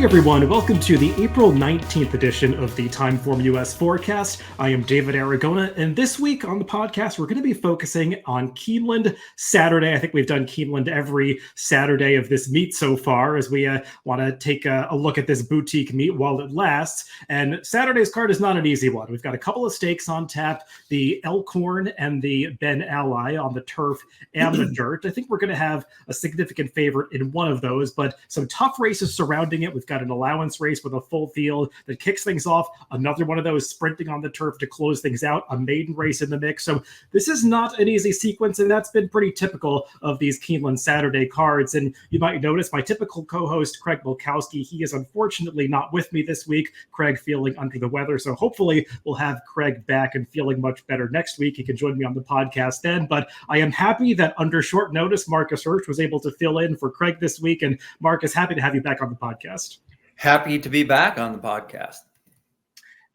Hi, everyone. Welcome to the April 19th edition of the TimeformUS Forecast. I am David Aragona, and this week on the podcast, we're going to be focusing on Keeneland Saturday. I think we've done Keeneland every Saturday of this meet so far, as we want to take a look at this boutique meet while it lasts. And Saturday's card is not an easy one. We've got a couple of stakes on tap, the Elkhorn and the Ben Ally on the turf and the dirt. I think we're going to have a significant favorite in one of those, but some tough races surrounding it. We've got an allowance race with a full field that kicks things off, another one of those sprinting on the turf to close things out, a maiden race in the mix. So this is not an easy sequence, and that's been pretty typical of these Keeneland Saturday cards. And you might notice my typical co-host, Craig Bulkowski, he is unfortunately not with me this week. Craig feeling under the weather, so hopefully we'll have Craig back and feeling much better next week. He can join me on the podcast then, but I am happy that under short notice, Marcus Hersh was able to fill in for Craig this week. And Marcus, happy to have you back on the podcast. Happy to be back on the podcast.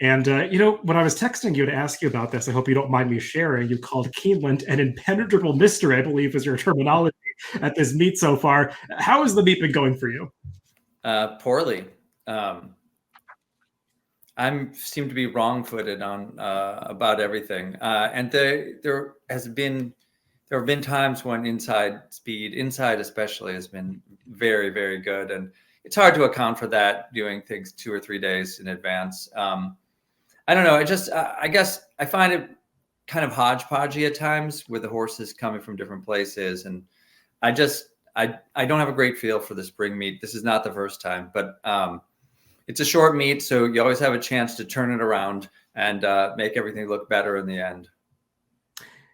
And, when I was texting you to ask you about this, I hope you don't mind me sharing, you called Keeneland an impenetrable mystery, I believe is your terminology at this meet so far. How has the meet been going for you? Poorly. I seem to be wrong-footed on about everything. And there have been times when inside especially, has been very, very good. And it's hard to account for that doing things 2 or 3 days in advance. I don't know. I guess I find it kind of hodgepodgey at times with the horses coming from different places. And I don't have a great feel for the spring meet. This is not the first time, but it's a short meet. So you always have a chance to turn it around and make everything look better in the end.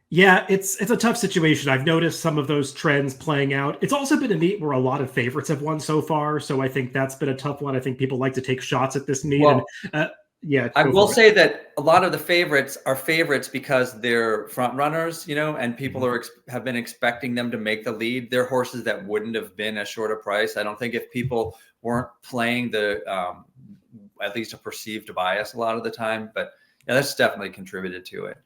Yeah, it's a tough situation. I've noticed some of those trends playing out. It's also been a meet where a lot of favorites have won so far, so I think that's been a tough one. I think people like to take shots at this meet. Well, I will say it. that a lot of the favorites are favorites because they're front runners, and people have been expecting them to make the lead. They're horses that wouldn't have been a shorter price. I don't think if people weren't playing the at least a perceived bias a lot of the time, but yeah, that's definitely contributed to it.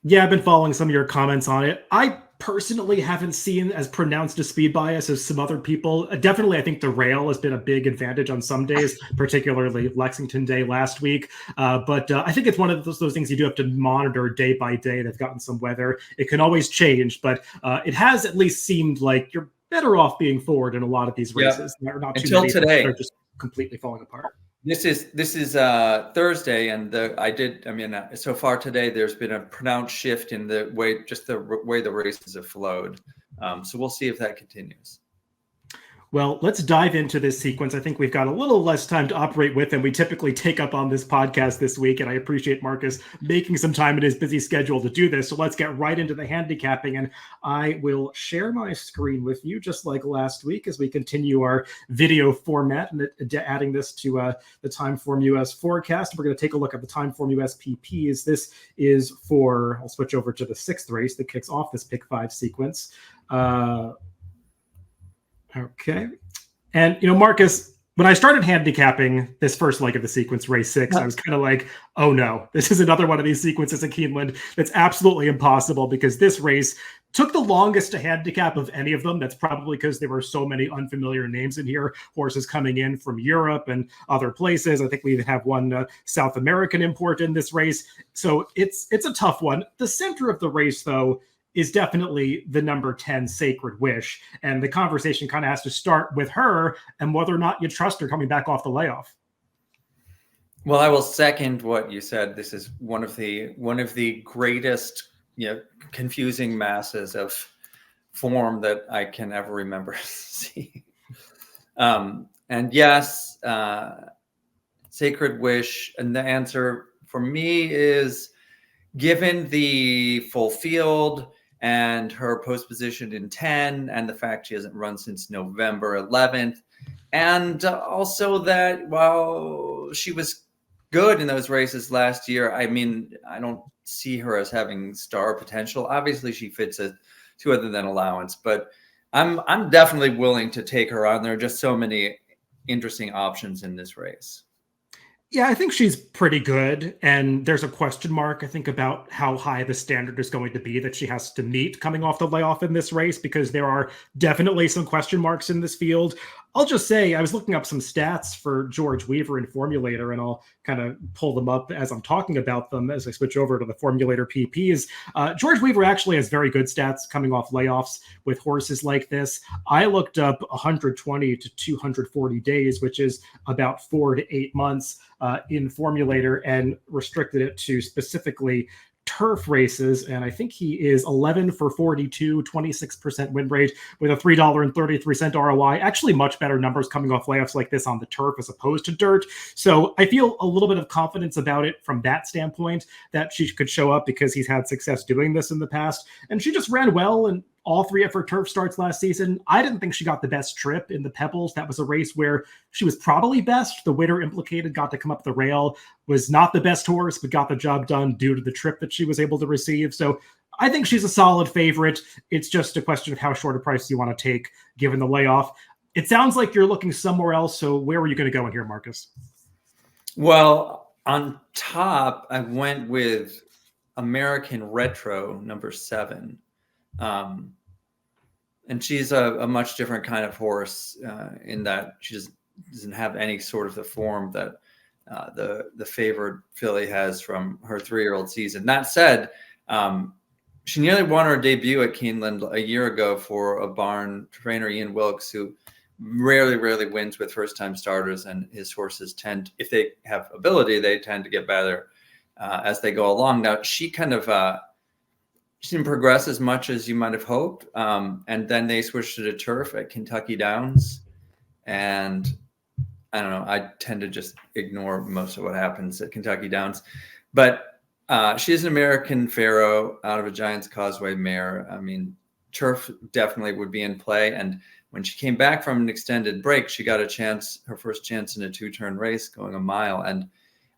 Yeah, I've been following some of your comments on it. I personally haven't seen as pronounced a speed bias as some other people. Definitely, I think the rail has been a big advantage on some days, particularly Lexington Day last week. But I think it's one of those things you do have to monitor day by day. They've gotten some weather. It can always change, but it has at least seemed like you're better off being forward in a lot of these races. Yeah. Not too Until many today. are just completely falling apart. This is Thursday, and so far today there's been a pronounced shift in the way the races have flowed. So we'll see if that continues. Well, let's dive into this sequence. I think we've got a little less time to operate with than we typically take up on this podcast this week, and I appreciate Marcus making some time in his busy schedule to do this. So let's get right into the handicapping, and I will share my screen with you just like last week as we continue our video format and adding this to the TimeformUS Forecast. We're going to take a look at the TimeformUS PPs. This is for, I'll switch over to the 6th race that kicks off this Pick 5 sequence. Okay. And, Marcus, when I started handicapping this first leg of the sequence, race 6, I was kind of like, oh no, this is another one of these sequences at Keeneland that's absolutely impossible because this race took the longest to handicap of any of them. That's probably because there were so many unfamiliar names in here, horses coming in from Europe and other places. I think we even have one South American import in this race. So it's a tough one. The center of the race, though, is definitely the number 10 Sacred Wish. And the conversation kind of has to start with her and whether or not you trust her coming back off the layoff. Well, I will second what you said. This is one of the greatest, confusing masses of form that I can ever remember see. And yes, Sacred Wish. And the answer for me is, given the full field and her post position in 10 and the fact she hasn't run since November 11th, and also that while she was good in those races last year, I don't see her as having star potential. Obviously she fits to other than allowance, but I'm definitely willing to take her on. There are just so many interesting options in this race. Yeah, I think she's pretty good. And there's a question mark, I think, about how high the standard is going to be that she has to meet coming off the layoff in this race, because there are definitely some question marks in this field. I'll just say I was looking up some stats for George Weaver in Formulator, and I'll kind of pull them up as I'm talking about them as I switch over to the Formulator PPs. George Weaver actually has very good stats coming off layoffs with horses like this. I looked up 120 to 240 days, which is about 4 to 8 months in Formulator, and restricted it to specifically turf races, and I think he is 11 for 42, 26% win rate with a $3.33 ROI. Actually, much better numbers coming off layoffs like this on the turf as opposed to dirt. So I feel a little bit of confidence about it from that standpoint, that she could show up because he's had success doing this in the past. And she just ran well and all 3 of her turf starts last season. I didn't think she got the best trip in the Pebbles. That was a race where she was probably best. The winner implicated got to come up the rail, was not the best horse, but got the job done due to the trip that she was able to receive. So I think she's a solid favorite. It's just a question of how short a price you want to take given the layoff. It sounds like you're looking somewhere else. So where are you going to go in here, Marcus? Well, on top, I went with American Retro, number 7. And she's a much different kind of horse in that she just doesn't have any sort of the form that the favored filly has from her 3-year-old season. That said, she nearly won her debut at Keeneland a year ago for a barn trainer, Ian Wilkes, who rarely wins with first-time starters, and his horses tend, if they have ability, they tend to get better as they go along. Now, she kind of she didn't progress as much as you might have hoped. And then they switched to the turf at Kentucky Downs. And I don't know, I tend to just ignore most of what happens at Kentucky Downs. But she's an American Pharaoh out of a Giants Causeway mare. I mean, turf definitely would be in play. And when she came back from an extended break, she got a chance, her first chance in a 2-turn race going a mile. And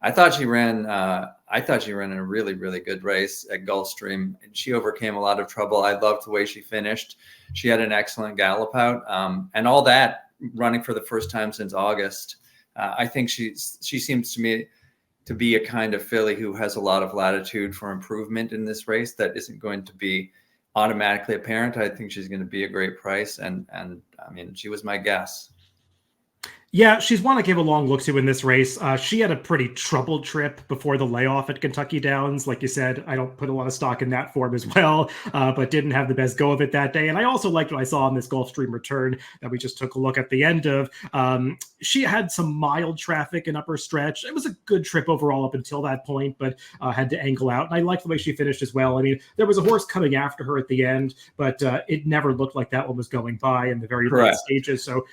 I thought she ran a really good race at Gulfstream, and she overcame a lot of trouble. I loved the way she finished. She had an excellent gallop out, and all that running for the first time since August. I think she seems to me to be a kind of filly who has a lot of latitude for improvement in this race that isn't going to be automatically apparent. I think she's going to be a great price, and I mean, she was my guess. Yeah, she's one I gave a long look to in this race. She had a pretty troubled trip before the layoff at Kentucky Downs. Like you said, I don't put a lot of stock in that form as well, but didn't have the best go of it that day. And I also liked what I saw on this Gulfstream return that we just took a look at the end of. She had some mild traffic in upper stretch. It was a good trip overall up until that point, but had to angle out. And I liked the way she finished as well. I mean, there was a horse coming after her at the end, but it never looked like that one was going by in the very late stages. So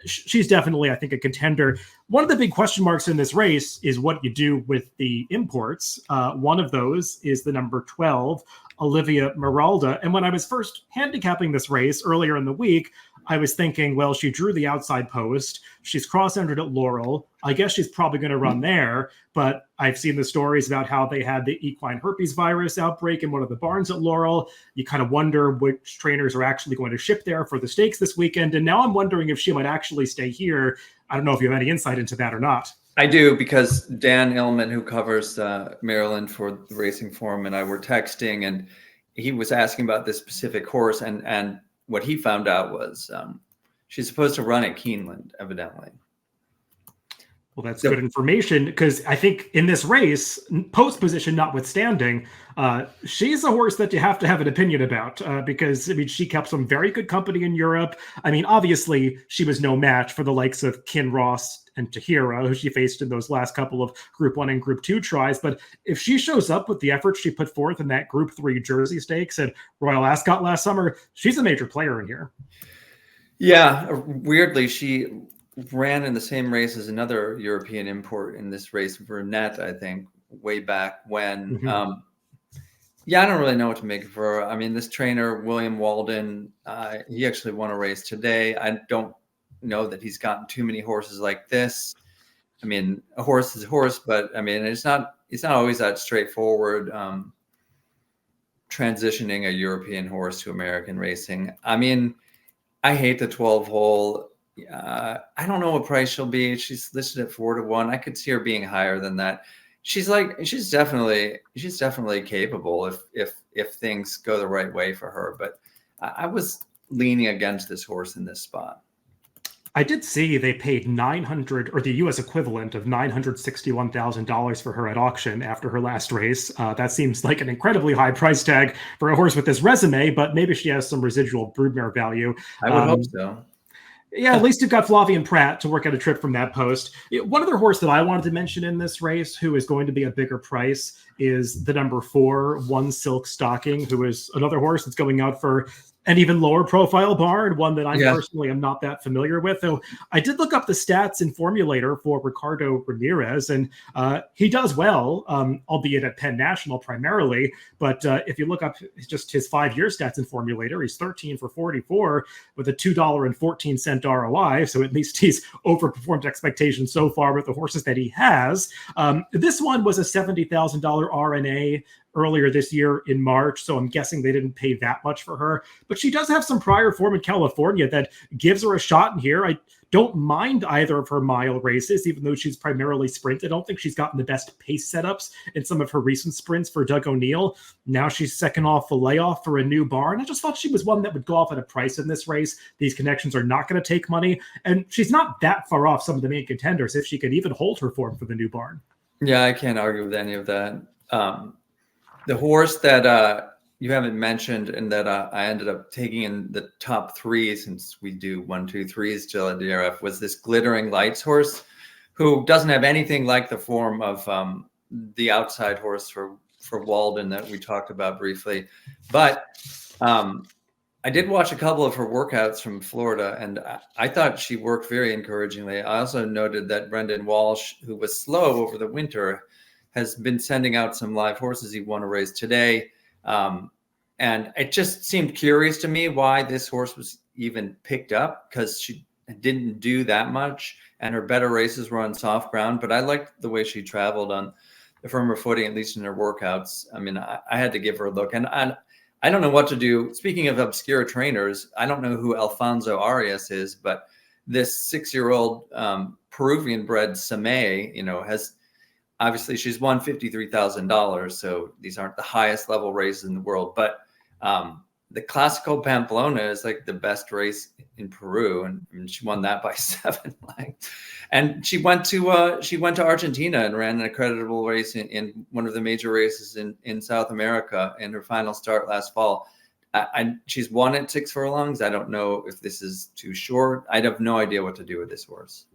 she's definitely, I think, a contender. One of the big question marks in this race is what you do with the imports. One of those is the number 12, Olivia Meralda. And when I was first handicapping this race earlier in the week, I was thinking, well, she drew the outside post. She's cross-entered at Laurel. I guess she's probably going to run there. But I've seen the stories about how they had the equine herpes virus outbreak in one of the barns at Laurel. You kind of wonder which trainers are actually going to ship there for the stakes this weekend. And now I'm wondering if she might actually stay here. I don't know if you have any insight into that or not. I do, because Dan Illman, who covers Maryland for the Racing Forum, and I were texting, and he was asking about this specific horse, and what he found out was she's supposed to run at Keeneland, evidently. Well, that's good information, because I think in this race, post position notwithstanding, she's a horse that you have to have an opinion about, because, I mean, she kept some very good company in Europe. I mean, obviously, she was no match for the likes of Kinross and Tahira, who she faced in those last couple of Group 1 and Group 2 tries. But if she shows up with the effort she put forth in that Group 3 Jersey Stakes at Royal Ascot last summer, she's a major player in here. Yeah, weirdly, she ran in the same race as another European import in this race, Burnett, I think, way back when. Mm-hmm. Yeah, I don't really know what to make of her. I mean, this trainer, William Walden, he actually won a race today. I don't know that he's gotten too many horses like this. I mean, a horse is a horse, but I mean, it's not always that straightforward transitioning a European horse to American racing. I mean, I hate the 12 hole. I don't know what price she'll be. She's listed at 4 to 1. I could see her being higher than that. She's definitely capable if things go the right way for her. But I was leaning against this horse in this spot. I did see they paid 900, or the U.S. equivalent of $961,000 for her at auction after her last race. That seems like an incredibly high price tag for a horse with this resume, but maybe she has some residual broodmare value. I would hope so. Yeah, at least you've got Flavian Pratt to work out a trip from that post. One other horse that I wanted to mention in this race, who is going to be a bigger price, is the number 4, One Silk Stocking, who is another horse that's going out for an even lower profile barn, one that I personally am not that familiar with. Though I did look up the stats in Formulator for Ricardo Ramirez, and he does well, albeit at Penn National primarily. But if you look up just his 5-year stats in Formulator, he's 13 for 44 with a $2.14 ROI. So at least he's overperformed expectations so far with the horses that he has. This one was a $70,000 RNA earlier this year in March, so I'm guessing they didn't pay that much for her. But she does have some prior form in California that gives her a shot in here. I don't mind either of her mile races, even though she's primarily sprint. I don't think she's gotten the best pace setups in some of her recent sprints for Doug O'Neill. Now she's second off the layoff for a new barn. I just thought she was one that would go off at a price in this race. These connections are not going to take money, and she's not that far off some of the main contenders if she could even hold her form for the new barn. Yeah, I can't argue with any of that. The horse that you haven't mentioned and that I ended up taking in the top 3, since we do 1, 2, 3s still at DRF, was this Glittering Lights horse, who doesn't have anything like the form of the outside horse for Walden that we talked about briefly. But I did watch a couple of her workouts from Florida, and I thought she worked very encouragingly. I also noted that Brendan Walsh, who was slow over the winter, has been sending out some live horses. He won a race today. And it just seemed curious to me why this horse was even picked up, because she didn't do that much and her better races were on soft ground. But I liked the way she traveled on the firmer footing, at least in her workouts. I mean, I had to give her a look. And I don't know what to do. Speaking of obscure trainers, I don't know who Alfonso Arias is, but this 6-year-old Peruvian bred Samay, has, obviously she's won $53,000. So these aren't the highest level races in the world, but the Clásico Pamplona is like the best race in Peru. And she won that by 7 lengths. And she went to Argentina and ran an accreditable race in one of the major races in South America in her final start last fall. She's won at 6 furlongs. I don't know if this is too short. I'd have no idea what to do with this horse.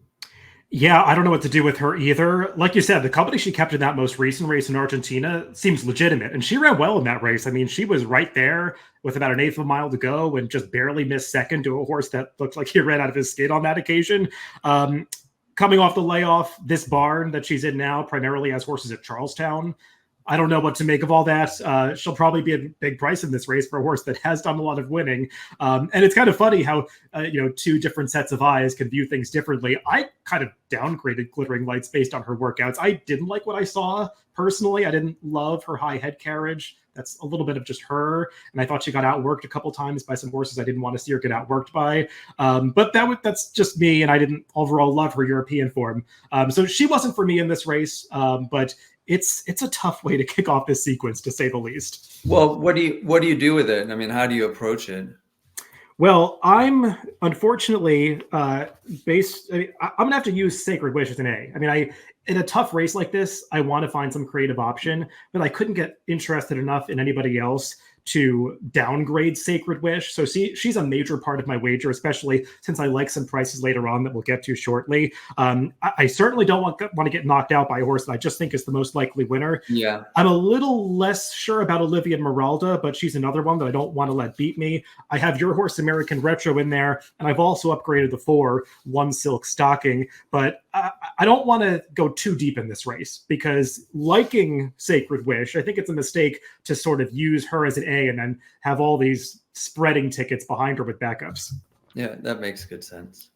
Yeah, I don't know what to do with her either. Like you said, the company she kept in that most recent race in Argentina seems legitimate, and she ran well in that race. I mean, she was right there with about an eighth of a mile to go and just barely missed second to a horse that looked like he ran out of his skin on that occasion. Coming off the layoff, this barn that she's in now primarily has horses at Charlestown. I don't know what to make of all that. She'll probably be a big price in this race for a horse that has done a lot of winning. And it's kind of funny how, 2 different sets of eyes can view things differently. I kind of downgraded Glittering Lights based on her workouts. I didn't like what I saw personally. I didn't love her high head carriage. That's a little bit of just her. And I thought she got outworked a couple times by some horses I didn't want to see her get outworked by. But that's just me. And I didn't overall love her European form. So she wasn't for me in this race. But it's a tough way to kick off this sequence, to say the least. Well, what do you do with it? I mean, how do you approach it? Well, I'm unfortunately I'm gonna have to use Sacred Wish as an A. I mean, in a tough race like this, I want to find some creative option, but I couldn't get interested enough in anybody else to downgrade Sacred Wish. So she's a major part of my wager, especially since I like some prices later on that we'll get to shortly. I certainly don't want to get knocked out by a horse that I just think is the most likely winner. Yeah, I'm a little less sure about Olivia Meralda, but she's another one that I don't want to let beat me. I have your horse American Retro in there, and I've also upgraded the 4 One Silk Stocking, but I don't want to go too deep in this race because, liking Sacred Wish, I think it's a mistake to sort of use her as an A and then have all these spreading tickets behind her with backups. Yeah, that makes good sense.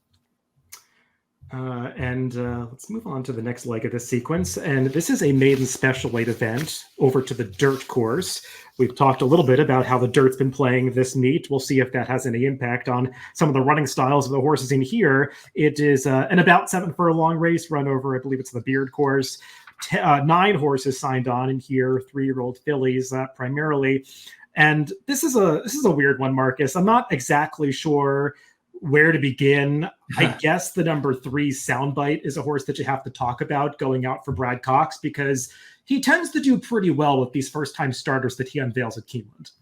Let's move on to the next leg of this sequence. And this is a maiden special weight event over to the dirt course. We've talked a little bit about how the dirt's been playing this meet. We'll see if that has any impact on some of the running styles of the horses in here. It is an about 7 furlong race run over, I believe it's the Beard course. 9 horses signed on in here, 3-year-old fillies primarily. And this is a weird one, Marcus. I'm not exactly sure where to begin. I guess the number 3 Soundbite is a horse that you have to talk about going out for Brad Cox, because he tends to do pretty well with these first-time starters that he unveils at Keeneland.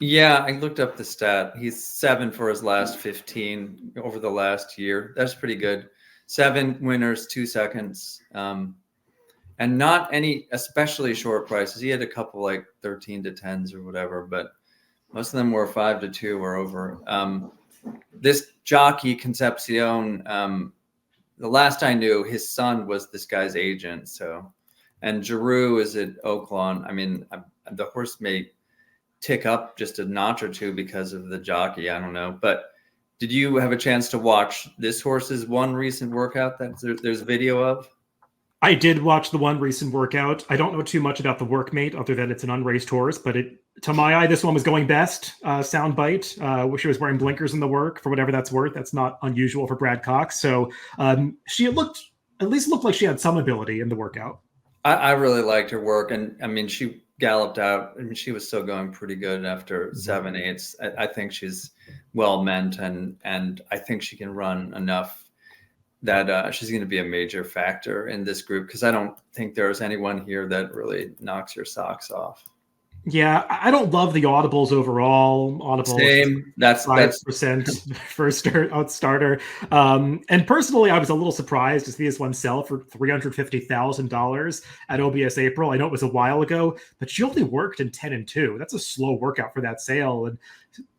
Yeah, I looked up the stat. He's 7 for his last 15 over the last year. That's pretty good. 7 winners, 2 seconds. And not any especially short prices. He had a couple like 13 to 10s or whatever, but most of them were 5 to 2 or over. This jockey Concepcion, the last I knew, his son was this guy's agent. So, and Giroux is at Elkhorn. I mean, the horse may tick up just a notch or two because of the jockey. I don't know. But did you have a chance to watch this horse's one recent workout that there's video of? I did watch the one recent workout. I don't know too much about the workmate other than it's an unraced horse, but to my eye, this one was going best. Soundbite. Wish she was wearing blinkers in the work, for whatever that's worth. That's not unusual for Brad Cox. So she at least looked like she had some ability in the workout. I really liked her work. And I mean, she galloped out. I mean, she was still going pretty good after 7/8. I think she's well meant, and I think she can run enough that she's going to be a major factor in this group, because I don't think there's anyone here that really knocks your socks off. Yeah, I don't love the audibles overall. Audibles, same. That's 5% for a starter. And personally, I was a little surprised to see this one sell for $350,000 at OBS April. I know it was a while ago, but she only worked in 10 and 2. That's a slow workout for that sale, and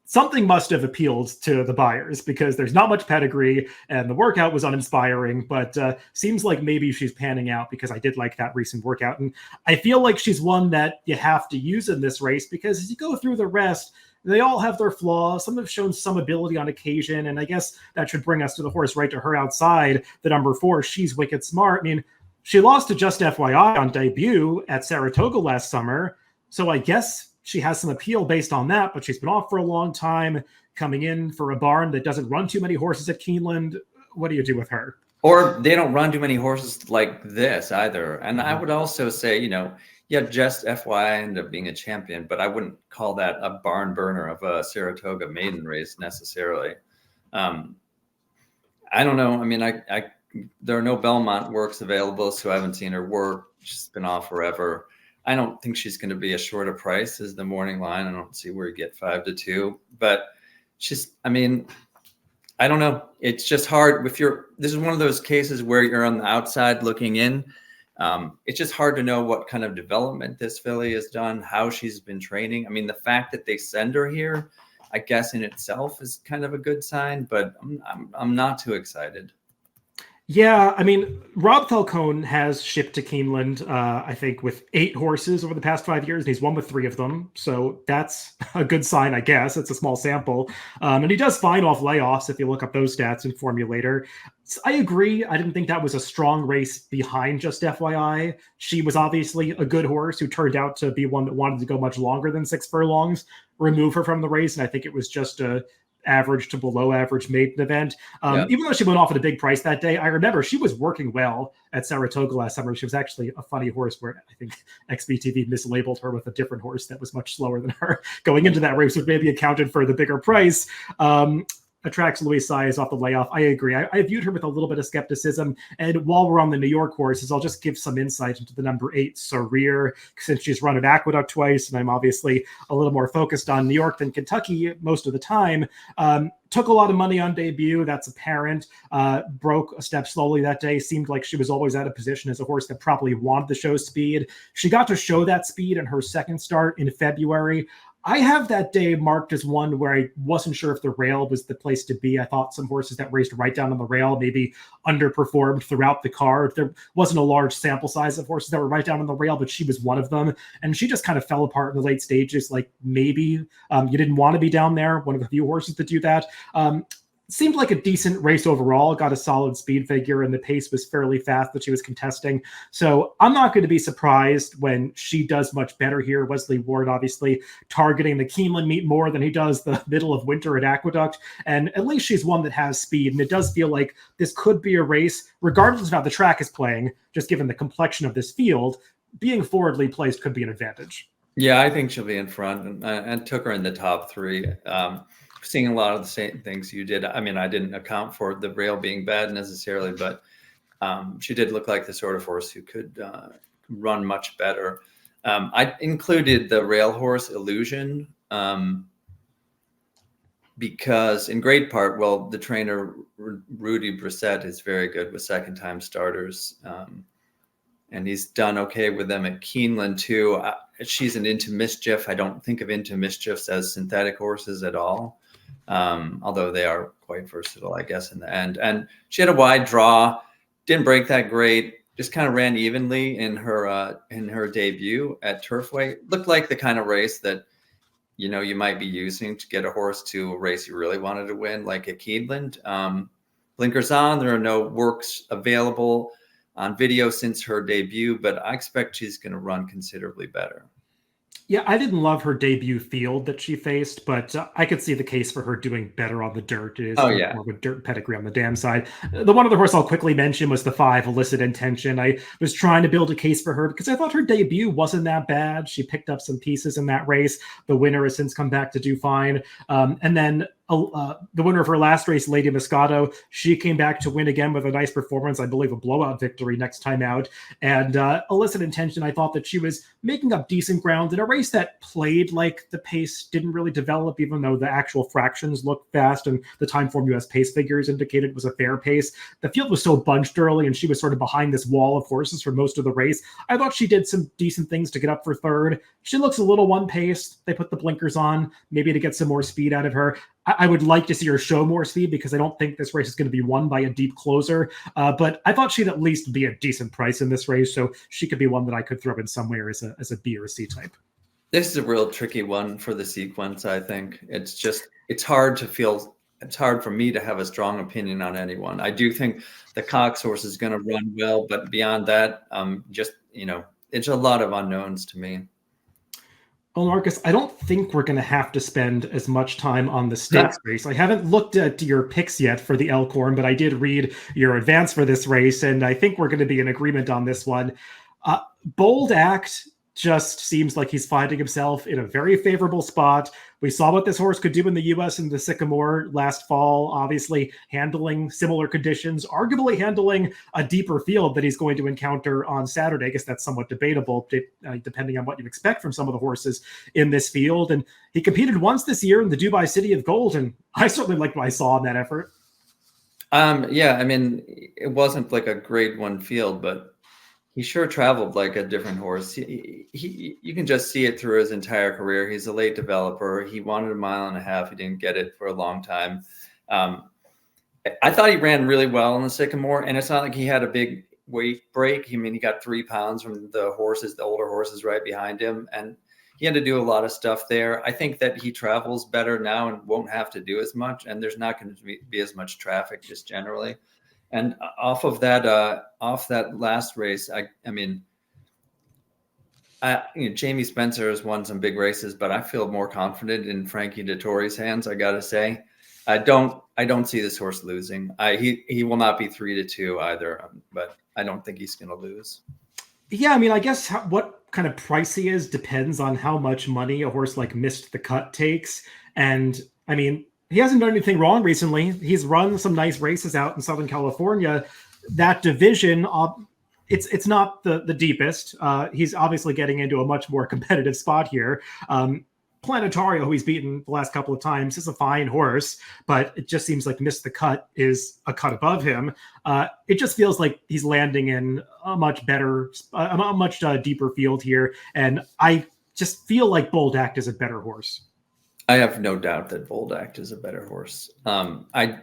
something must have appealed to the buyers, because there's not much pedigree and the workout was uninspiring, but seems like maybe she's panning out, because I did like that recent workout. And I feel like she's one that you have to use in this race, because as you go through the rest, they all have their flaws. Some have shown some ability on occasion. And I guess that should bring us to the horse right to her outside, the number 4, She's Wicked Smart. I mean, she lost to Just FYI on debut at Saratoga last summer. So I guess she has some appeal based on that, but she's been off for a long time, coming in for a barn that doesn't run too many horses at Keeneland. What do you do with her? Or they don't run too many horses like this either. And I would also say, Just FYI ended up being a champion, but I wouldn't call that a barn burner of a Saratoga maiden race necessarily. I don't know. I mean, there are no Belmont works available, so I haven't seen her work. She's been off forever. I don't think she's going to be as short a price as the morning line. I don't see where you get 5 to 2, but I don't know. It's just hard this is one of those cases where you're on the outside looking in. It's just hard to know what kind of development this filly has done, how she's been training. I mean, the fact that they send her here, I guess in itself is kind of a good sign, but I'm not too excited. Yeah, I mean, Rob Falcone has shipped to Keeneland, I think, with 8 horses over the past 5 years, and he's won with 3 of them. So that's a good sign, I guess. It's a small sample. And he does fine off layoffs if you look up those stats in Formulator. So I agree. I didn't think that was a strong race behind Just FYI. She was obviously a good horse who turned out to be one that wanted to go much longer than 6 furlongs. Remove her from the race, and I think it was just a average to below average maiden event. Even though she went off at a big price that day, I remember she was working well at Saratoga last summer. She was actually a funny horse, where I think XBTV mislabeled her with a different horse that was much slower than her going into that race, which maybe accounted for the bigger price. Attracts Louis Saez off the layoff. I agree. I viewed her with a little bit of skepticism. And while we're on the New York horses, I'll just give some insight into the number 8, Sarir, since she's run at Aqueduct twice, and I'm obviously a little more focused on New York than Kentucky most of the time. Took a lot of money on debut. That's apparent. Broke a step slowly that day. Seemed like she was always out of position as a horse that probably wanted to show speed. She got to show that speed in her second start in February. I have that day marked as one where I wasn't sure if the rail was the place to be. I thought some horses that raced right down on the rail maybe underperformed throughout the card. There wasn't a large sample size of horses that were right down on the rail, but she was one of them. And she just kind of fell apart in the late stages. Like maybe you didn't want to be down there. One of the few horses to do that. Seemed like a decent race overall, got a solid speed figure, and the pace was fairly fast that she was contesting. So I'm not going to be surprised when she does much better here. Wesley Ward obviously targeting the Keeneland meet more than he does the middle of winter at Aqueduct. And at least she's one that has speed. And it does feel like this could be a race, regardless of how the track is playing, just given the complexion of this field, being forwardly placed could be an advantage. Yeah, I think she'll be in front, and took her in the top 3. seeing a lot of the same things you did. I mean, I didn't account for the rail being bad necessarily, but she did look like the sort of horse who could run much better. I included the rail horse Illusion because in great part, well, the trainer Rudy Brissett is very good with second-time starters. And he's done okay with them at Keeneland too. She's an Into Mischief. I don't think of Into Mischiefs as synthetic horses at all, although they are quite versatile, I guess, in the end. And she had a wide draw, didn't break that great, just kind of ran evenly in her debut at Turfway. Looked like the kind of race that you might be using to get a horse to a race you really wanted to win, like at Keeneland. Blinkers on. There are no works available on video since her debut, but I expect she's going to run considerably better. Yeah, I didn't love her debut field that she faced, but I could see the case for her doing better on the dirt. It is more of a dirt pedigree on the dam side. The one other horse I'll quickly mention was the 5 Illicit Intention. I was trying to build a case for her because I thought her debut wasn't that bad. She picked up some pieces in that race. The winner has since come back to do fine. And then the winner of her last race, Lady Moscato, she came back to win again with a nice performance, I believe a blowout victory next time out. And Illicit Intention, I thought that she was making up decent ground in a race that played like the pace didn't really develop, even though the actual fractions looked fast and the TimeformUS pace figures indicated it was a fair pace. The field was so bunched early and she was sort of behind this wall of horses for most of the race. I thought she did some decent things to get up for third. She looks a little one-paced. They put the blinkers on, maybe to get some more speed out of her. I would like to see her show more speed because I don't think this race is going to be won by a deep closer. But I thought she'd at least be a decent price in this race, so she could be one that I could throw in somewhere as a B or a C type. This is a real tricky one for the sequence, I think. It's hard for me to have a strong opinion on anyone. I do think the Cox horse is going to run well, but beyond that, it's a lot of unknowns to me. Well, Marcus, I don't think we're going to have to spend as much time on the stakes race. I haven't looked at your picks yet for the Elkhorn, but I did read your advance for this race, and I think we're going to be in agreement on this one. Bold Act just seems like he's finding himself in a very favorable spot. We saw what this horse could do in the U.S. in the Sycamore last fall, obviously handling similar conditions, arguably handling a deeper field that he's going to encounter on Saturday. I guess that's somewhat debatable, depending on what you expect from some of the horses in this field. And he competed once this year in the Dubai City of Gold, and I certainly liked what I saw in that effort. Yeah, I mean, it wasn't like a grade 1 field, but he sure traveled like a different horse. You can just see it through his entire career. He's a late developer. He wanted 1.5 miles. He didn't get it for a long time. I thought he ran really well in the Sycamore, and it's not like he had a big weight break. I mean, he got 3 pounds from the older horses right behind him, and he had to do a lot of stuff there. I think that he travels better now and won't have to do as much, and there's not going to be as much traffic just generally. And off that last race, Jamie Spencer has won some big races, but I feel more confident in Frankie Dettori's hands. I got to say, I don't see this horse losing. He will not be 3-2 either, but I don't think he's going to lose. Yeah, I mean, I guess what kind of price he is depends on how much money a horse like Missed the Cut takes. And I mean, he hasn't done anything wrong recently. He's run some nice races out in Southern California. That division, it's not the deepest. He's obviously getting into a much more competitive spot here. Planetario, who he's beaten the last couple of times, is a fine horse, but it just seems like Missed the Cut is a cut above him. It just feels like he's landing in a much deeper field here, and I just feel like Bold Act is a better horse. I have no doubt that Bold Act is a better horse. I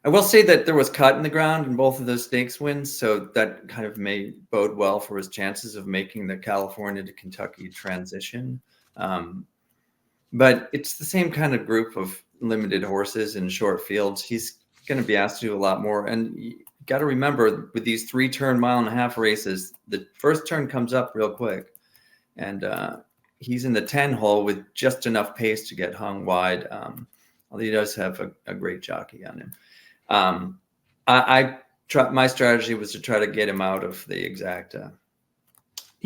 will say that there was cut in the ground in both of those stakes wins, so that kind of may bode well for his chances of making the California to Kentucky transition. But it's the same kind of group of limited horses in short fields. He's going to be asked to do a lot more. And you got to remember, with these 3-turn 1.5 mile races, the first turn comes up real quick. And he's in the 10 hole with just enough pace to get hung wide. Although he does have a great jockey on him. My strategy was to try to get him out of the exacta.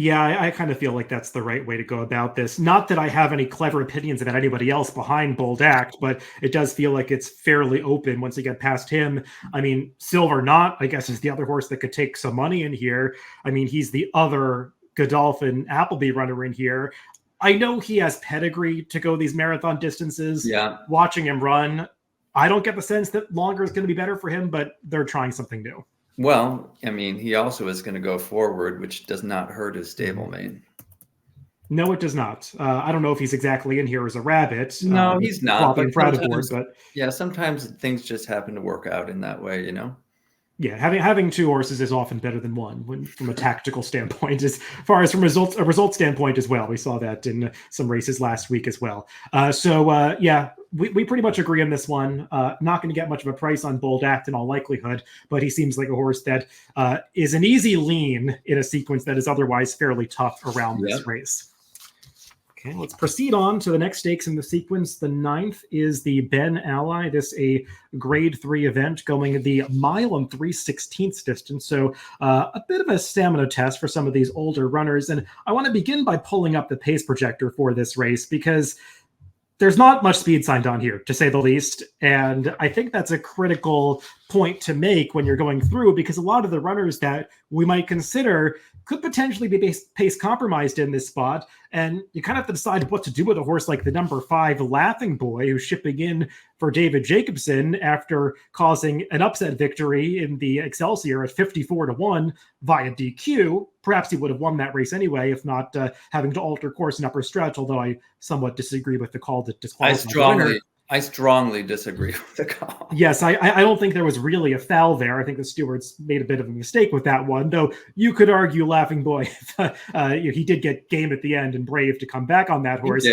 Yeah, I kind of feel like that's the right way to go about this. Not that I have any clever opinions about anybody else behind Bold Act, but it does feel like it's fairly open once you get past him. I mean, Silver Knot, I guess, is the other horse that could take some money in here. I mean, he's the other Godolphin Appleby runner in here. I know he has pedigree to go these marathon distances. Yeah. Watching him run, I don't get the sense that longer is going to be better for him, but they're trying something new. Well, I mean, he also is going to go forward, which does not hurt his stablemate. No, it does not. I don't know if he's exactly in here as a rabbit. No, he's not. But sometimes things just happen to work out in that way, you know? Yeah, having two horses is often better than one from a tactical standpoint, as far as from a result standpoint as well. We saw that in some races last week as well. Yeah, we pretty much agree on this one. Not going to get much of a price on Bold Act in all likelihood, but he seems like a horse that is an easy lean in a sequence that is otherwise fairly tough around this race. Okay, let's proceed on to the next stakes in the sequence. The 9th is the Ben Ally. This a grade 3 event going the 1 3/16 distance. So a bit of a stamina test for some of these older runners. And I want to begin by pulling up the pace projector for this race because there's not much speed signed on here, to say the least. And I think that's a critical point to make when you're going through, because a lot of the runners that we might consider could potentially be pace compromised in this spot. And you kind of have to decide what to do with a horse like the number 5 Laughing Boy, who's shipping in for David Jacobson after causing an upset victory in the Excelsior at 54-1 via DQ. Perhaps he would have won that race anyway, if not having to alter course in upper stretch, although I somewhat disagree with the call that disqualified. I strongly disagree with the call. Yes, I don't think there was really a foul there. I think the stewards made a bit of a mistake with that one, though you could argue Laughing Boy, he did get game at the end and brave to come back on that horse.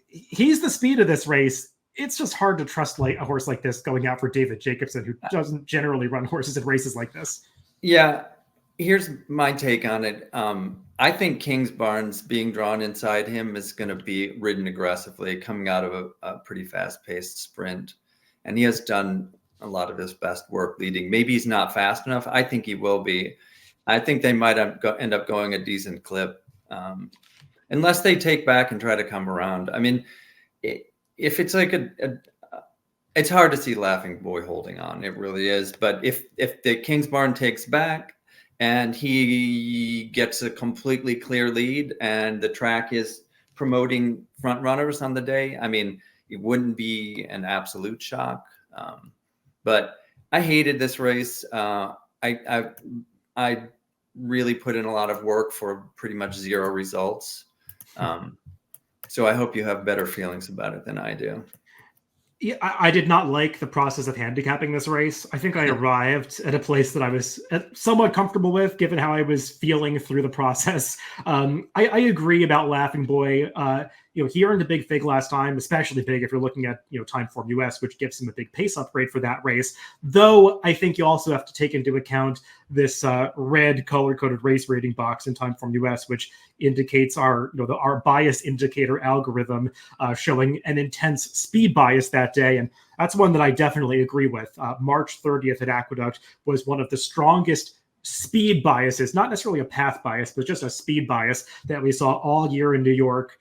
He's the speed of this race. It's just hard to trust a horse like this going out for David Jacobson, who doesn't generally run horses in races like this. Yeah, here's my take on it. I think Kingsbarns being drawn inside him is going to be ridden aggressively coming out of a pretty fast-paced sprint. And he has done a lot of his best work leading. Maybe he's not fast enough. I think he will be. I think they might end up going a decent clip unless they take back and try to come around. I mean, if it's like it's hard to see Laughing Boy holding on. It really is. But if the Kingsbarn takes back, and he gets a completely clear lead and the track is promoting front runners on the day, I mean, it wouldn't be an absolute shock. But I hated this race. I really put in a lot of work for pretty much zero results. So I hope you have better feelings about it than I do. Yeah, I did not like the process of handicapping this race. I think I arrived at a place that I was somewhat comfortable with, given how I was feeling through the process. I agree about Laughing Boy. He earned a big fig last time, especially big if you're looking at, TimeformUS, which gives him a big pace upgrade for that race. Though I think you also have to take into account this red color-coded race rating box in TimeformUS, which indicates our bias indicator algorithm showing an intense speed bias that day. And that's one that I definitely agree with. March 30th at Aqueduct was one of the strongest speed biases, not necessarily a path bias, but just a speed bias that we saw all year in New York.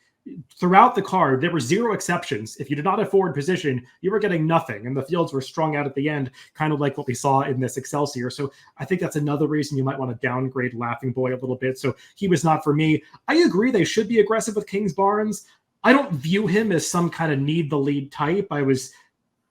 Throughout the card, there were zero exceptions. If you did not have forward position, you were getting nothing. And the fields were strung out at the end, kind of like what we saw in this Excelsior. So I think that's another reason you might want to downgrade Laughing Boy a little bit. So he was not for me. I agree they should be aggressive with Kingsbarns. I don't view him as some kind of need the lead type. I was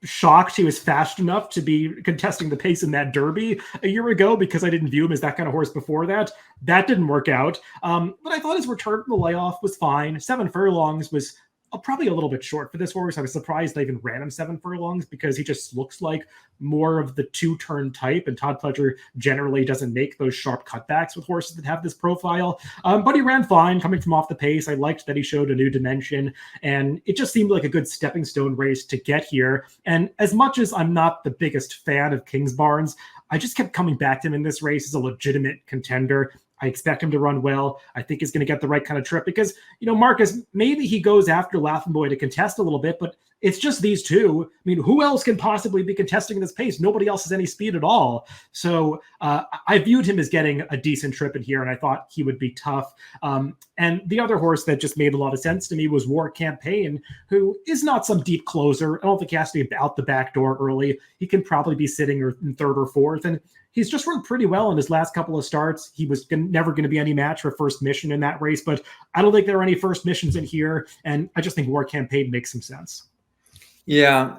shocked he was fast enough to be contesting the pace in that Derby a year ago because I didn't view him as that kind of horse before that. That didn't work out. But I thought his return from the layoff was fine. 7 furlongs was probably a little bit short for this horse. I was surprised they even ran him 7 furlongs because he just looks like more of the 2-turn type, and Todd Pledger generally doesn't make those sharp cutbacks with horses that have this profile. But he ran fine coming from off the pace. I liked that he showed a new dimension, and it just seemed like a good stepping stone race to get here. And as much as I'm not the biggest fan of Kingsbarns, I just kept coming back to him in this race as a legitimate contender. I expect him to run well. I think he's going to get the right kind of trip because, Marcus, maybe he goes after Laughing Boy to contest a little bit, but it's just these two. I mean, who else can possibly be contesting this pace? Nobody else has any speed at all. So I viewed him as getting a decent trip in here, and I thought he would be tough. And the other horse that just made a lot of sense to me was War Campaign, who is not some deep closer. I don't think he has to be out the back door early. He can probably be sitting in third or fourth, and he's just run pretty well in his last couple of starts. He was never going to be any match for First Mission in that race, but I don't think there are any First Missions in here, and I just think War Campaign makes some sense. Yeah,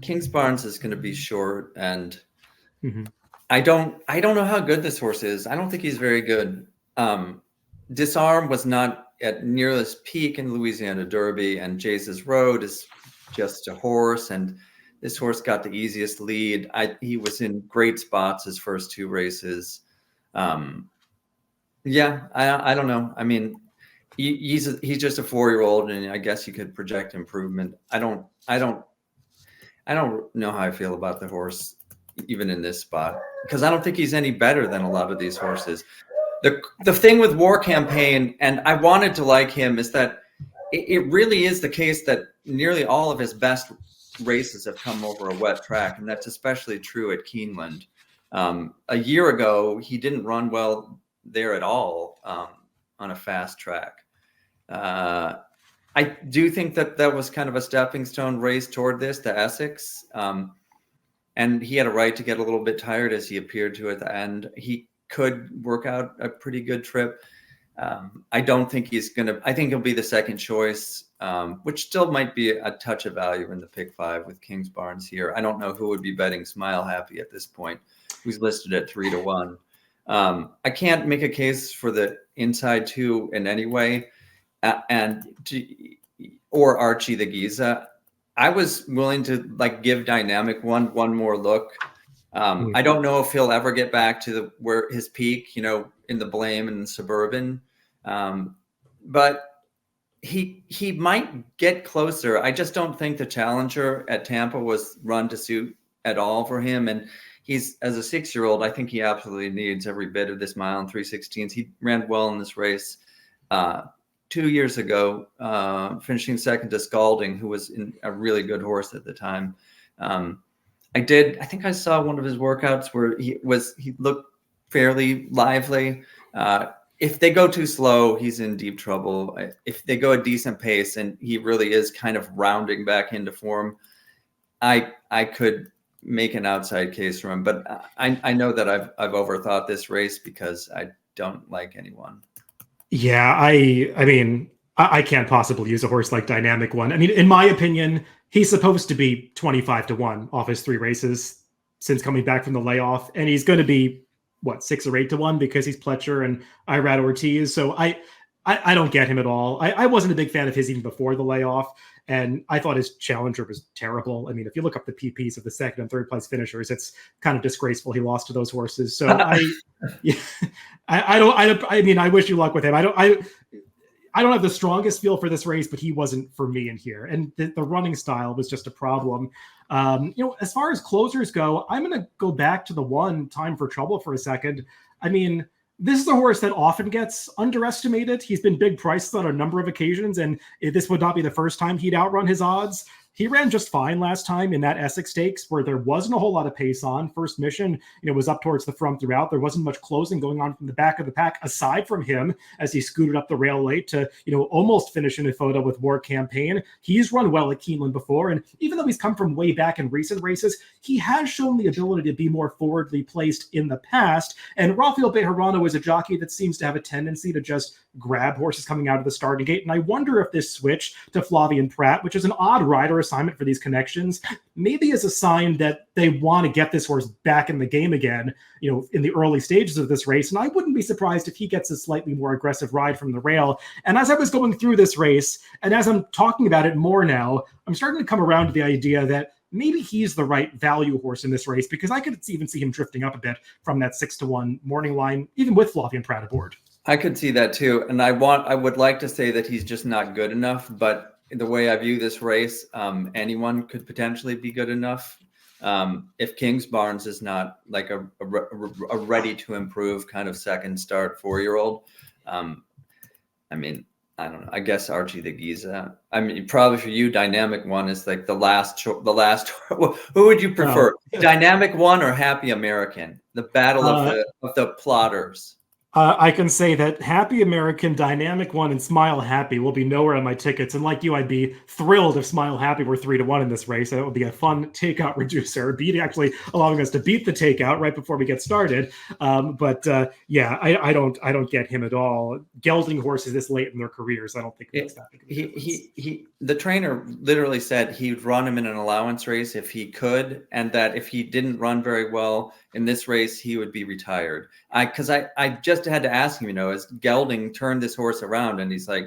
Kings Barnes is going to be short, and I don't know how good this horse is. I don't think he's very good. Disarm was not at near his peak in Louisiana Derby, and Jace's Road is just a horse, and this horse got the easiest lead. He was in great spots his first two races. Yeah, I don't know. I mean, he's just a 4-year-old, and I guess you could project improvement. I don't know how I feel about the horse, even in this spot, because I don't think he's any better than a lot of these horses. The thing with War Campaign, and I wanted to like him, is that it really is the case that nearly all of his best races have come over a wet track, and that's especially true at Keeneland. A year ago, he didn't run well there at all on a fast track. I do think that was kind of a stepping stone race toward this, the Essex. And he had a right to get a little bit tired, as he appeared to at the end. He could work out a pretty good trip. I don't think I think he'll be the second choice, which still might be a touch of value in the pick 5 with Kings Barnes here. I don't know who would be betting Smile Happy at this point, who's listed at 3-1. I can't make a case for the inside 2 in any way, or Archie the Giza. I was willing to give Dynamic one more look. I don't know if he'll ever get back to where his peak, in the Blame and Suburban, but he might get closer. I just don't think the Challenger at Tampa was run to suit at all for him, and he's, as a 6-year-old, I think he absolutely needs every bit of this mile and 3/16. He ran well in this race 2 years ago, finishing second to Scalding, who was a really good horse at the time. I think I saw one of his workouts where he looked fairly lively. If they go too slow, he's in deep trouble. If they go a decent pace and he really is kind of rounding back into form, I could make an outside case for him. But I know that I've overthought this race because I don't like anyone. Yeah, I mean, I can't possibly use a horse like Dynamic One. I mean, in my opinion, he's supposed to be 25-1 off his 3 races since coming back from the layoff, and he's going to be 6 or 8-1 because he's Pletcher and Irad Ortiz. So I don't get him at all. I wasn't a big fan of his even before the layoff, and I thought his Challenger was terrible. I mean, if you look up the PPs of the second and third place finishers, it's kind of disgraceful he lost to those horses. So I mean, I wish you luck with him. I don't have the strongest feel for this race, but he wasn't for me in here. And the running style was just a problem. As far as closers go, I'm going to go back to the 1 Time for Trouble for a second. I mean, this is a horse that often gets underestimated. He's been big priced on a number of occasions, and this would not be the first time he'd outrun his odds. He ran just fine last time in that Essex Stakes where there wasn't a whole lot of pace on. First Mission, was up towards the front throughout. There wasn't much closing going on from the back of the pack aside from him as he scooted up the rail late to, almost finish in a photo with War Campaign. He's run well at Keeneland before, and even though he's come from way back in recent races, he has shown the ability to be more forwardly placed in the past. And Rafael Bejarano is a jockey that seems to have a tendency to just grab horses coming out of the starting gate. And I wonder if this switch to Flavien Prat, which is an odd rider assignment for these connections, maybe is a sign that they want to get this horse back in the game again, in the early stages of this race. And I wouldn't be surprised if he gets a slightly more aggressive ride from the rail. And as I was going through this race, and as I'm talking about it more now, I'm starting to come around to the idea that maybe he's the right value horse in this race, because I could even see him drifting up a bit from that 6-1 morning line, even with Flavien Prat aboard. I could see that too. And I would like to say that he's just not good enough, but the way I view this race, anyone could potentially be good enough. If Kings Barnes is not like a ready to improve kind of second start 4-year-old, I mean, I don't know. I guess Archie the Giza. I mean, probably for you, Dynamic One is like the last. Who would you prefer, Dynamic One or Happy American? The battle of the plotters. I can say that Happy American, Dynamic One, and Smile Happy will be nowhere on my tickets. And like you, I'd be thrilled if Smile Happy were 3-1 in this race. That would be a fun takeout reducer, actually allowing us to beat the takeout right before we get started. Yeah, I don't get him at all. Gelding horses this late in their careers, I don't think it makes that big of a difference. The trainer literally said he'd run him in an allowance race if he could, and that if he didn't run very well in this race, he would be retired. Because I just had to ask him, as Gelding turned this horse around, and he's like,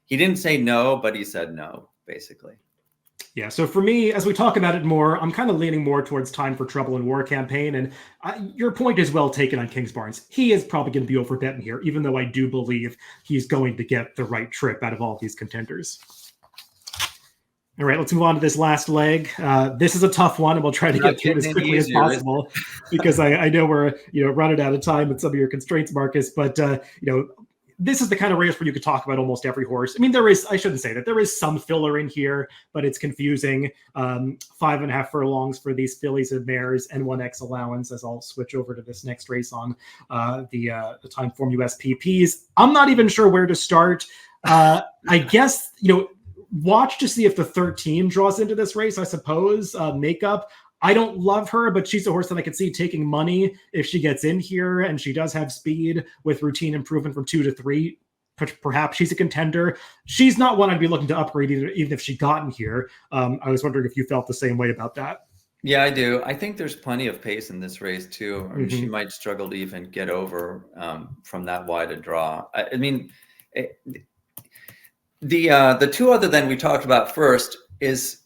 he didn't say no, but he said no, basically. Yeah, so for me, as we talk about it more, I'm kind of leaning more towards Time for Trouble and War campaign. And your point is well taken on Kings Barnes. He is probably going to be overbetting here, even though I do believe he's going to get the right trip out of all these contenders. All right, let's move on to this last leg. This is a tough one, and we'll try to get through it as quickly as possible because I know we're running out of time with some of your constraints, Marcus. But this is the kind of race where you could talk about almost every horse. I mean, I shouldn't say that. There is some filler in here, but it's confusing. 5.5 furlongs for these fillies and mares and 1X allowance, as I'll switch over to this next race on the TimeformUS PPs. I'm not even sure where to start. I guess, watch to see if the 13 draws into this race, I suppose. Makeup. I don't love her, but she's a horse that I could see taking money if she gets in here, and she does have speed with routine improvement from 2 to 3. Perhaps she's a contender. She's not one I'd be looking to upgrade even if she got in here. I was wondering if you felt the same way about that. Yeah, I do. I think there's plenty of pace in this race too. I mean, she might struggle to even get over from that wide a draw. I mean, the two other than we talked about first is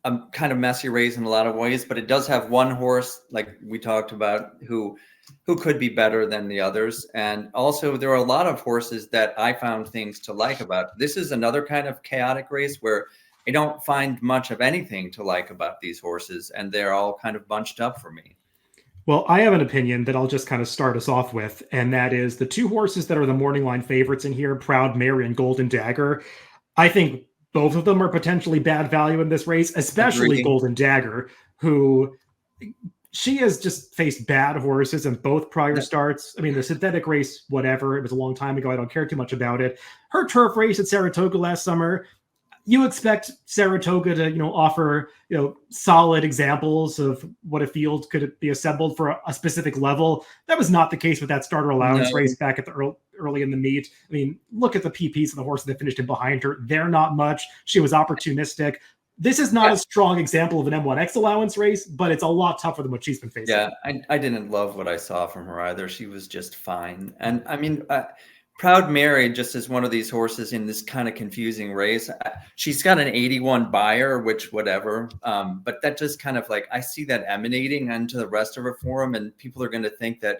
a kind of messy race in a lot of ways, but it does have one horse, like we talked about, who could be better than the others. And also there are a lot of horses that I found things to like about. This is another kind of chaotic race where I don't find much of anything to like about these horses, and they're all kind of bunched up for me. Well, I have an opinion that I'll just kind of start us off with, and that is the two horses that are the morning line favorites in here, Proud Mary and Golden Dagger. I think both of them are potentially bad value in this race, especially Golden Dagger, who she has just faced bad horses in both prior starts. I mean, the synthetic race, whatever, it was a long time ago. I don't care too much about it. Her turf race at Saratoga last summer, you expect Saratoga to, offer, solid examples of what a field could be assembled for a specific level. That was not the case with that starter allowance race back at the early in the meet. I mean, look at the PPs of the horses that finished in behind her. They're not much. She was opportunistic. This is not a strong example of an M1X allowance race, but it's a lot tougher than what she's been facing. Yeah, I didn't love what I saw from her either. She was just fine. And I mean, Proud Mary just is one of these horses in this kind of confusing race. She's got an 81 buyer, which whatever. But that just kind of like, I see that emanating into the rest of her form, and people are going to think that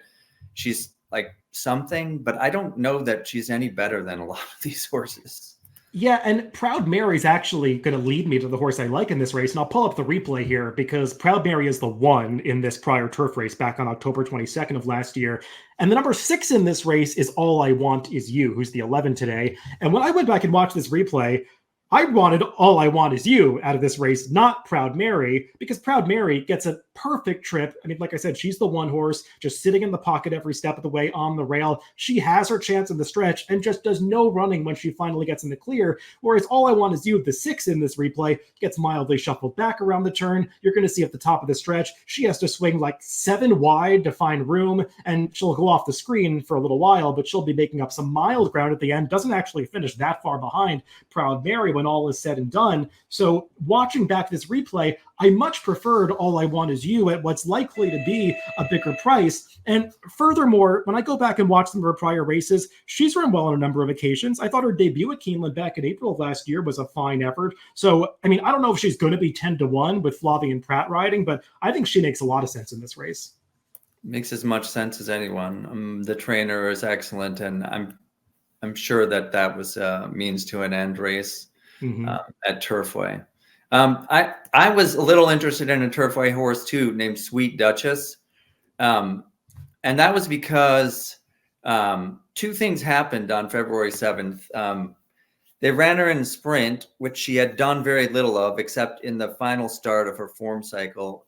she's like something, but I don't know that she's any better than a lot of these horses. Yeah, and Proud Mary's actually going to lead me to the horse I like in this race, and I'll pull up the replay here because Proud Mary is the one in this prior turf race back on October 22nd of last year. And the number 6 in this race is All I Want Is You, who's the 11 today. And when I went back and watched this replay, I wanted All I Want Is You out of this race, not Proud Mary, because Proud Mary gets a perfect trip. I mean, like I said, she's the one horse just sitting in the pocket every step of the way on the rail. She has her chance in the stretch and just does no running when she finally gets in the clear. Whereas All I Want Is You, the 6 in this replay, gets mildly shuffled back around the turn. You're going to see at the top of the stretch, she has to swing like 7 wide to find room, and she'll go off the screen for a little while, but she'll be making up some mild ground at the end. Doesn't actually finish that far behind Proud Mary when all is said and done. So watching back this replay, I much preferred All I Want Is You at what's likely to be a bigger price. And furthermore, when I go back and watch some of her prior races, she's run well on a number of occasions. I thought her debut at Keeneland back in April of last year was a fine effort. So, I mean, I don't know if she's going to be 10-1 with Flavien Prat riding, but I think she makes a lot of sense in this race. Makes as much sense as anyone. The trainer is excellent, and I'm sure that was a means to an end race at Turfway. I was a little interested in a Turfway horse too, named Sweet Duchess. And that was because Two things happened on February 7th. They ran her in sprint, which she had done very little of, except in the final start of her form cycle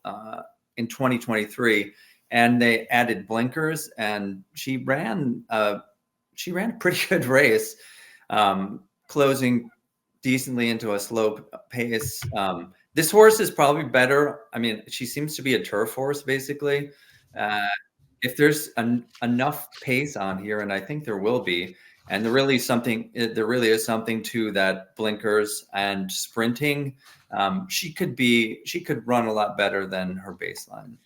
in 2023. And they added blinkers, and she ran a pretty good race, closing decently into a slow pace. This horse is probably better. I mean, she seems to be a turf horse, basically. If there's enough pace on here, and I think there will be, and there really is something to that blinkers and sprinting. She could run a lot better than her baseline.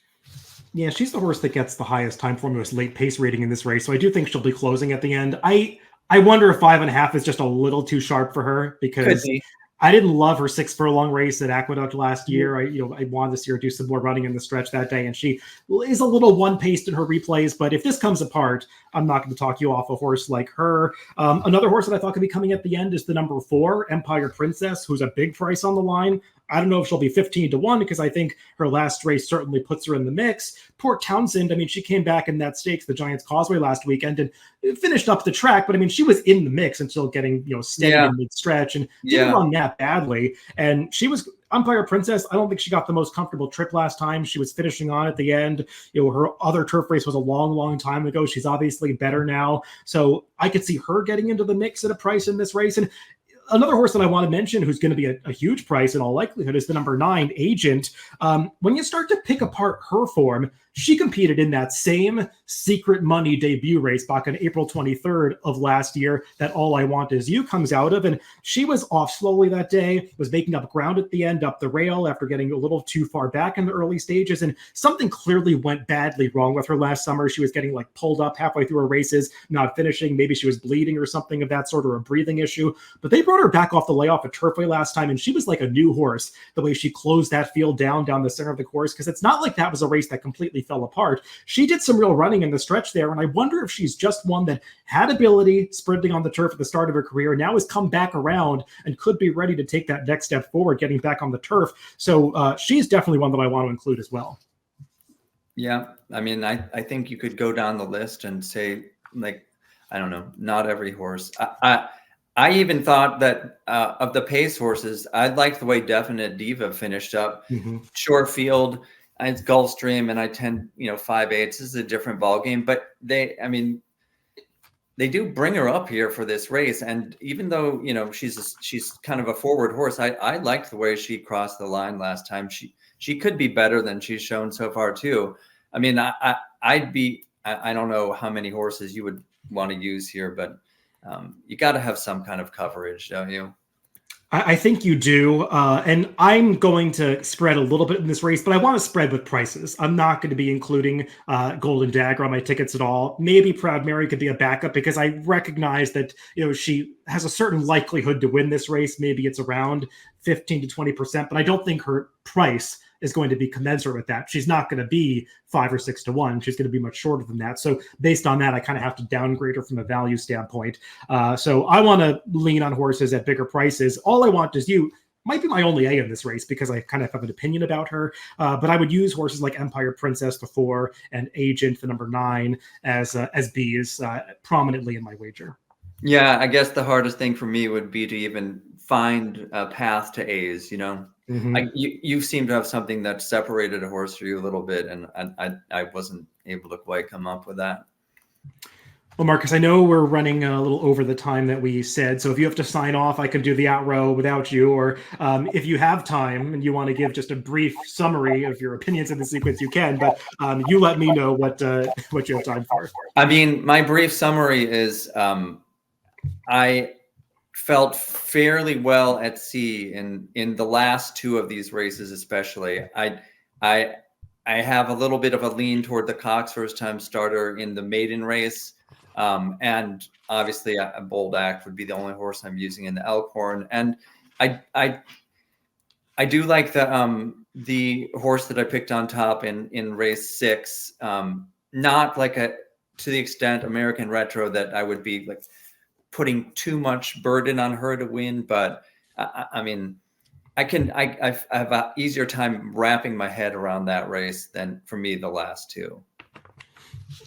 Yeah, she's the horse that gets the highest TimeformUS late pace rating in this race, so I do think she'll be closing at the end. I wonder if 5.5 is just a little too sharp for her, because I didn't love her 6 furlong race at Aqueduct last year. I wanted to see her do some more running in the stretch that day, and she is a little one-paced in her replays. But if this comes apart, I'm not going to talk you off a horse like her. Another horse that I thought could be coming at the end is the number 4, Empire Princess, who's a big price on the line. I don't know if she'll be 15-1, because I think her last race certainly puts her in the mix. Port Townsend, I mean, she came back in that stakes, the Giants Causeway last weekend, and finished up the track. But I mean, she was in the mix until getting steady in mid-stretch, and didn't run that badly. And she was Empire Princess. I don't think she got the most comfortable trip last time. She was finishing on at the end. Her other turf race was a long, long time ago. She's obviously better now, so I could see her getting into the mix at a price in this race. And another horse that I want to mention, who's going to be a huge price in all likelihood, is the number 9, Agent. When you start to pick apart her form, she competed in that same Secret Money debut race back on April 23rd of last year that All I Want Is You comes out of. And she was off slowly that day, was making up ground at the end up the rail after getting a little too far back in the early stages. And something clearly went badly wrong with her last summer. She was getting pulled up halfway through her races, not finishing. Maybe she was bleeding or something of that sort, or a breathing issue. But they brought her back off the layoff at Turfway last time, and she was like a new horse the way she closed that field down the center of the course, because it's not like that was a race that completely fell apart. She did some real running in the stretch there, and I wonder if she's just one that had ability sprinting on the turf at the start of her career, now has come back around and could be ready to take that next step forward, getting back on the turf. So she's definitely one that I want to include as well. Yeah, I mean, I think you could go down the list and say, I don't know, not every horse. I even thought that of the pace horses, I liked the way Definite Diva finished up. Short field, it's Gulfstream, and I tend 5/8. This is a different ballgame, but they do bring her up here for this race. And even though she's kind of a forward horse, I liked the way she crossed the line last time. She could be better than she's shown so far too. I mean, I don't know how many horses you would want to use here, but you got to have some kind of coverage, don't you? I think you do. And I'm going to spread a little bit in this race, but I want to spread with prices. I'm not going to be including Golden Dagger on my tickets at all. Maybe Proud Mary could be a backup, because I recognize that she has a certain likelihood to win this race. Maybe it's around 15 to 20%, but I don't think her price is going to be commensurate with that. She's not going to be 5 or 6 to 1. She's going to be much shorter than that. So based on that, I kind of have to downgrade her from a value standpoint. So I want to lean on horses at bigger prices. All I Want Is You might be my only A in this race, because I kind of have an opinion about her. But I would use horses like Empire Princess, the 4, and Agent, the number 9, as Bs prominently in my wager. Yeah, I guess the hardest thing for me would be to even find a path to A's, you seem to have something that separated a horse for you a little bit, and I wasn't able to quite come up with that. Well, Marcus, I know we're running a little over the time that we said, so if you have to sign off, I can do the outrow without you, or if you have time and you want to give just a brief summary of your opinions in the sequence, you can, but you let me know what you have time for. I mean, my brief summary is I felt fairly well at sea in the last 2 of these races, especially. I have a little bit of a lean toward the Cox first time starter in the maiden race, and obviously a Bold Act would be the only horse I'm using in the Elkhorn. And I do like the horse that I picked on top in race 6, not to the extent American Retro that I would be putting too much burden on her to win, but I mean, I have an easier time wrapping my head around that race than for me the last 2.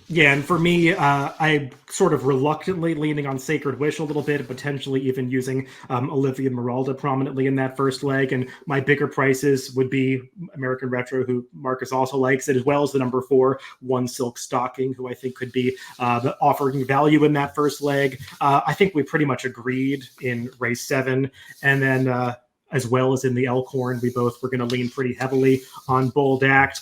Yeah, and for me, I'm sort of reluctantly leaning on Sacred Wish a little bit, and potentially even using Olivia Meralda prominently in that first leg. And my bigger prices would be American Retro, who Marcus also likes it, as well as the number 4, One Silk Stocking, who I think could be offering value in that first leg. I think we pretty much agreed in race 7. And then as well as in the Elkhorn, we both were going to lean pretty heavily on Bold Act.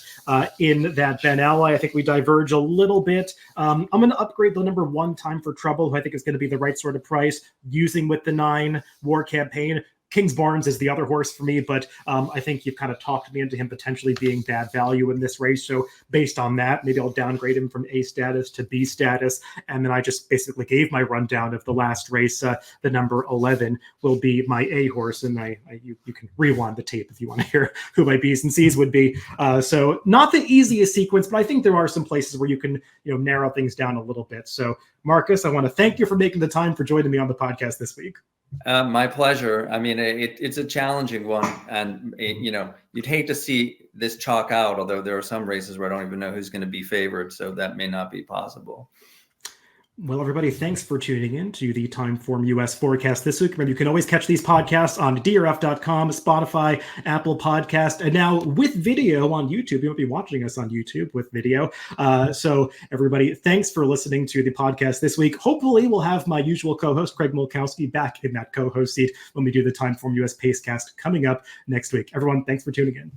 In that Ben Ally, I think we diverge a little bit. I'm going to upgrade the number 1, Time for Trouble, who I think is going to be the right sort of price, using with the 9, War Campaign. Kings Barnes is the other horse for me, but I think you've kind of talked me into him potentially being bad value in this race. So based on that, maybe I'll downgrade him from A status to B status. And then I just basically gave my rundown of the last race. The number 11 will be my A horse, and you can rewind the tape if you want to hear who my B's and C's would be. So not the easiest sequence, but I think there are some places where you can narrow things down a little bit. So Marcus, I want to thank you for making the time for joining me on the podcast this week. My pleasure. I mean, it's a challenging one, and you'd hate to see this chalk out. Although there are some races where I don't even know who's going to be favored, so that may not be possible. Well, everybody, thanks for tuning in to the TimeformUS Forecast this week. Remember, you can always catch these podcasts on DRF.com, Spotify, Apple Podcast, and now with video on YouTube. You won't be watching us on YouTube with video. So, everybody, thanks for listening to the podcast this week. Hopefully, we'll have my usual co-host, Craig Mulkowski, back in that co-host seat when we do the TimeformUS Pacecast coming up next week. Everyone, thanks for tuning in.